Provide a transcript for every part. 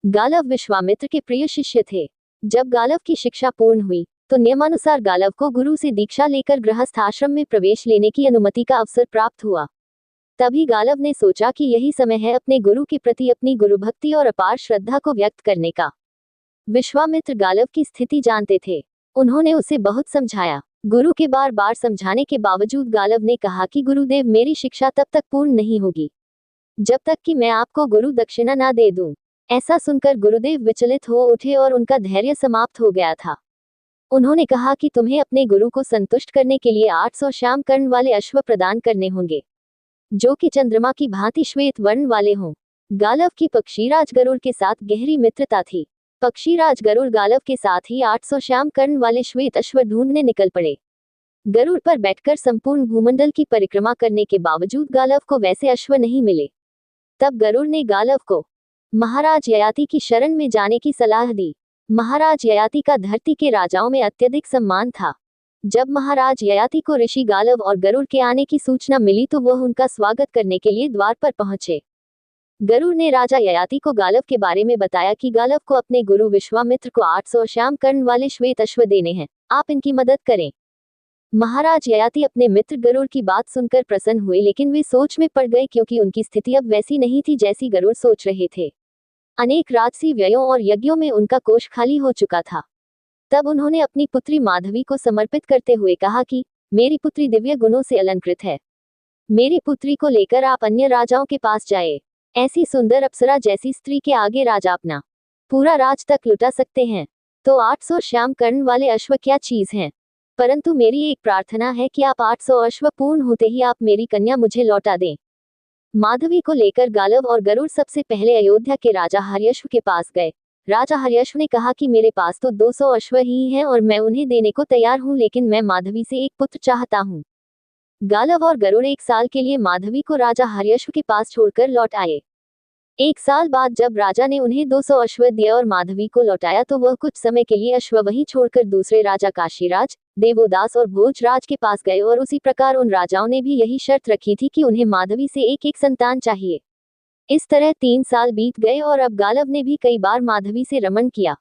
गालव विश्वामित्र के प्रिय शिष्य थे। जब गालव की शिक्षा पूर्ण हुई तो नियमानुसार गालव को गुरु से दीक्षा लेकर गृहस्थ आश्रम में प्रवेश लेने की अनुमति का अवसर प्राप्त हुआ। तभी गालव ने सोचा कि यही समय है अपने गुरु के प्रति अपनी गुरुभक्ति और अपार श्रद्धा को व्यक्त करने का। विश्वामित्र गालव की स्थिति जानते थे। उन्होंने उसे बहुत समझाया। गुरु के बार बार समझाने के बावजूद गालव ने कहा कि गुरुदेव, मेरी शिक्षा तब तक पूर्ण नहीं होगी जब तक कि मैं आपको गुरु दक्षिणा ना दे दूं। ऐसा सुनकर गुरुदेव विचलित हो उठे और उनका धैर्य समाप्त हो गया था। उन्होंने कहा कि तुम्हें अपने गुरु को संतुष्ट करने के लिए 800 श्याम कर्ण वाले अश्व प्रदान करने होंगे, जो कि चंद्रमा की भांति श्वेत वर्ण वाले हों। गालव की पक्षीराज गरुड़ के साथ गहरी मित्रता थी। पक्षीराज गरुड़ गालव के साथ ही 800 श्याम कर्ण वाले श्वेत अश्व ढूंढने निकल पड़े। गरुड़ पर बैठकर संपूर्ण भूमंडल की परिक्रमा करने के बावजूद गालव को वैसे अश्व नहीं मिले। तब गरुड़ ने गालव को महाराज ययाति की शरण में जाने की सलाह दी। महाराज ययाति का धरती के राजाओं में अत्यधिक सम्मान था। जब महाराज ययाति को ऋषि गालव और गरुड़ के आने की सूचना मिली तो वह उनका स्वागत करने के लिए द्वार पर पहुंचे। गरुड़ ने राजा ययाति को गालव के बारे में बताया कि गालव को अपने गुरु विश्वामित्र को 800 श्याम कर्ण वाले श्वेत अश्व देने हैं, आप इनकी मदद करें। महाराज ययाति अपने मित्र गरुड़ की बात सुनकर प्रसन्न हुए, लेकिन वे सोच में पड़ गए क्योंकि उनकी स्थिति अब वैसी नहीं थी जैसी गरुड़ सोच रहे थे। अनेक राजसी व्ययों और यज्ञों में उनका कोष खाली हो चुका था। तब उन्होंने अपनी पुत्री माधवी को समर्पित करते हुए कहा कि मेरी पुत्री दिव्य गुणों से अलंकृत है। मेरी पुत्री को लेकर आप अन्य राजाओं के पास जाए। ऐसी सुंदर अप्सरा जैसी स्त्री के आगे राजा अपना पूरा राज तक लुटा सकते हैं, तो 800 श्याम कर्ण वाले अश्व क्या चीज हैं। परंतु मेरी एक प्रार्थना है कि आप 800 अश्व पूर्ण होते ही आप मेरी कन्या मुझे लौटा दें। माधवी को लेकर गालव और गरुड़ सबसे पहले अयोध्या के राजा हर्यश्व के पास गए। राजा हर्यश्व ने कहा कि मेरे पास तो 200 अश्व ही हैं और मैं उन्हें देने को तैयार हूं, लेकिन मैं माधवी से एक पुत्र चाहता हूं। गालव और गरुड़ 1 साल के लिए माधवी को राजा हर्यश्व के पास छोड़कर लौट आए। 1 साल बाद जब राजा ने उन्हें 200 अश्व दिए और माधवी को लौटाया तो वह कुछ समय के लिए अश्व वहीं छोड़कर दूसरे राजा काशीराज, देवोदास और भोजराज के पास गए और उसी प्रकार उन राजाओं ने भी यही शर्त रखी थी कि उन्हें माधवी से एक एक संतान चाहिए। इस तरह 3 साल बीत गए और अब गालव ने भी कई बार माधवी से रमण किया।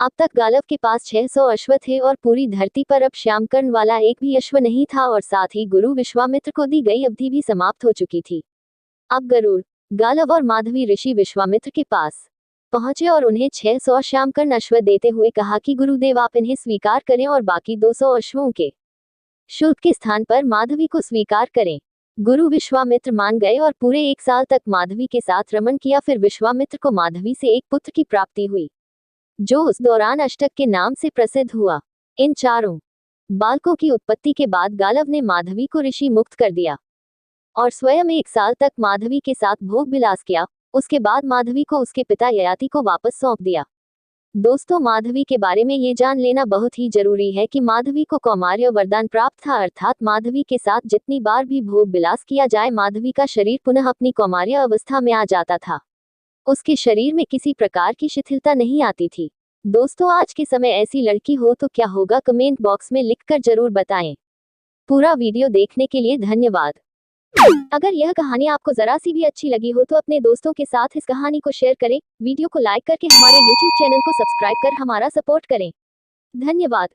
अब तक गालव के पास 600 अश्व थे और पूरी धरती पर अब श्यामकर्ण वाला एक भी अश्व नहीं था और साथ ही गुरु विश्वामित्र को दी गई अवधि भी समाप्त हो चुकी थी। अब गरुड़, गालव और माधवी ऋषि विश्वामित्र के पास पहुंचे और उन्हें 600 श्यामकर्ण अश्व देते हुए कहा कि गुरुदेव आप इन्हें स्वीकार करें और बाकी 200 अश्वों के शुल्क के स्थान पर माधवी को स्वीकार करें। गुरु विश्वामित्र मान गए और पूरे 1 साल तक माधवी के साथ रमण किया। फिर विश्वामित्र को माधवी से एक पुत्र की प्राप्ति हुई, जो उस दौरान अष्टक के नाम से प्रसिद्ध हुआ। इन चारों बालकों की उत्पत्ति के बाद गालव ने माधवी को ऋषि मुक्त कर दिया और स्वयं 1 साल तक माधवी के साथ भोग विलास किया। उसके बाद माधवी को उसके पिता ययाति को वापस सौंप दिया। दोस्तों, माधवी के बारे में ये जान लेना बहुत ही जरूरी है कि माधवी को कौमार्य वरदान प्राप्त था, अर्थात माधवी के साथ जितनी बार भी भोग विलास किया जाए माधवी का शरीर पुनः अपनी कौमार्य अवस्था में आ जाता था। उसके शरीर में किसी प्रकार की शिथिलता नहीं आती थी। दोस्तों, आज के समय ऐसी लड़की हो तो क्या होगा, कमेंट बॉक्स में लिखकर जरूर बताएं। पूरा वीडियो देखने के लिए धन्यवाद। अगर यह कहानी आपको जरा सी भी अच्छी लगी हो तो अपने दोस्तों के साथ इस कहानी को शेयर करें। वीडियो को लाइक करके हमारे YouTube चैनल को सब्सक्राइब कर हमारा सपोर्ट करें। धन्यवाद।